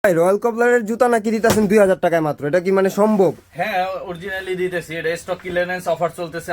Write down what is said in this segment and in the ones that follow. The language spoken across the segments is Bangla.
রয়্যাল কবলারের জুতা নাকি দিতেছেন 2000 টাকায় মাত্র, এটা কি মানে সম্ভব? হ্যাঁ, অরিজিনালি দিতেছি। এটা স্টক ক্লিয়ারেন্স অফার চলতেছে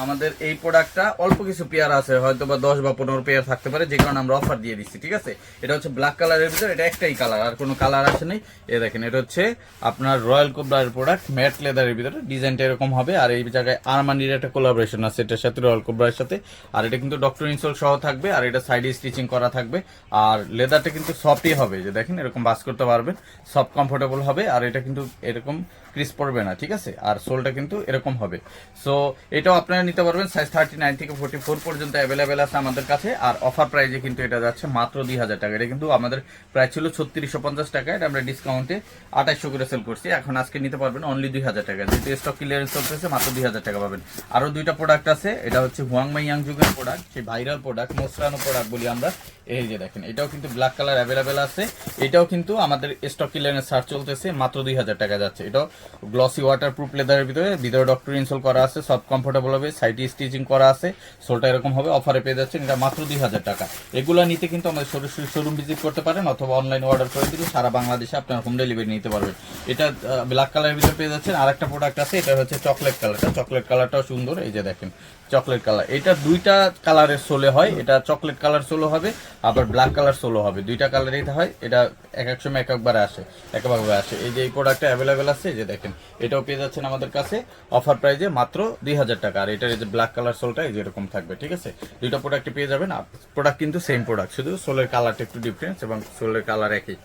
আমাদের এই প্রোডাক্টটা অল্প কিছু পেয়ার আছে, হয়তো বা 10 বা 15 পেয়ার থাকতে পারে, যে কারণে আমরা অফার দিয়ে দিচ্ছি। ঠিক আছে, এটা হচ্ছে ব্ল্যাক কালারের ভিতরে, এটা একটাই কালার, আর কোনো কালার আসে নেই। দেখেন, এটা হচ্ছে আপনার রয়্যাল কোবলারের প্রোডাক্ট, ম্যাট লেদারের ভিতরে, ডিজাইনটা এরকম হবে। আর এই জায়গায় আরমানির একটা কোলাবোরেশন আছে এটার সাথে, রয়্যাল কোবলারের সাথে। আর এটা কিন্তু ডক্টর ইনসোল সহ থাকবে, আর এটা সাইডে স্টিচিং করা থাকবে। আর লেদারটা কিন্তু সফটই হবে, যে দেখেন এরকম বাস করতে পারবেন, সফট কমফোর্টেবল হবে। আর এটা কিন্তু এরকম ক্রিস পড়বে না, ঠিক আছে। আর সোলটা কিন্তু এরকম হবে। সো এটাও আপনারা নিতে পারবেন, সাইজ 39 থেকে 44 পর্যন্ত অ্যাভেলেবেল আছে আমাদের কাছে। আর অফার প্রাইজে কিন্তু এটা যাচ্ছে মাত্র 2000 টাকা। এটা কিন্তু আমাদের প্রাইস ছিল 3650 টাকা, এটা আমরা ডিসকাউন্টে 2800 করে সেল করছি। এখন আজকে নিতে পারবেন অনলি 2000 টাকা, যেহেতু স্টক ক্লিয়ারেন্স চলতেছে, মাত্র 2000 টাকা পাবেন। আরো দুইটা প্রোডাক্ট আছে, এটা হচ্ছে হুয়াংমাই ইয়াংজুগের প্রোডাক্ট, সেই ভাইরাল প্রোডাক্ট, মোসরানো প্রোডাক্ট বলি আমরা। এই যে দেখেন, এটাও কিন্তু ব্ল্যাক কালার অ্যাভেলেবেল আছে। এটাও কিন্তু আমাদের স্টক ক্লিয়ারেন্স সার্চ চলতেছে, মাত্র 2000 টাকা যাচ্ছে। এটাও গ্লসি ওয়াটার প্রুফ লেদারের ভিতরে ডক্টর ইনসোল করা আছে, সফট কমফোর্টেবল হবে, সাইডে স্টিচিং করা আছে, সোলটা এরকম হবে। অফারে পেয়ে যাচ্ছেন এটা মাত্র 2000 টাকা। এগুলো নিতে কিন্তু আমাদের সরাসরি শোরুম ভিজিট করতে পারেন, অথবা অনলাইন অর্ডার করে দিলে সারা বাংলাদেশে আপনার হোম ডেলিভারি নিতে পারবেন। এটা ব্ল্যাক কালারের ভিতরে পেয়ে যাচ্ছেন। আর একটা প্রোডাক্ট আছে, এটা হচ্ছে চকলেট কালারটা। চকলেট কালারটাও সুন্দর, এই যে দেখেন চকলেট কালার। এটা দুইটা কালারের সোলে হয়, এটা চকলেট কালার সোলো হবে, আবার ব্ল্যাক কালার সোলো হবে, দুইটা কালারই হয়। এটা এক এক সময় এক একবারে আসে, একভাবে আসে। এই যে এই প্রোডাক্টটা অ্যাভেলেবেল আছে, যে দেখেন এটাও পেয়ে যাচ্ছেন আমাদের কাছে অফার প্রাইজে মাত্র 2000 টাকা। আর এটার এই যে ব্ল্যাক কালার সোলটা এই যে এরকম থাকবে, ঠিক আছে। দুইটা প্রোডাক্ট পেয়ে যাবেন, প্রোডাক্ট কিন্তু সেম প্রোডাক্ট, শুধু সোলের কালারটা একটু ডিফারেন্স, এবং সোলের কালার একই।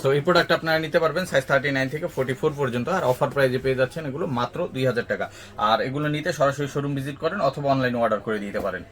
সো এই প্রোডাক্ট আপনারা নিতে পারবেন সাইজ 39 থেকে 44 পর্যন্ত। আর অফার প্রাইজে পেয়ে যাচ্ছেন এগুলো মাত্র 2000 টাকা। আর এগুলো নিতে সরাসরি শোরুম ভিজিট করেন, অথবা অনলাইন অর্ডার করে দিতে পারেন।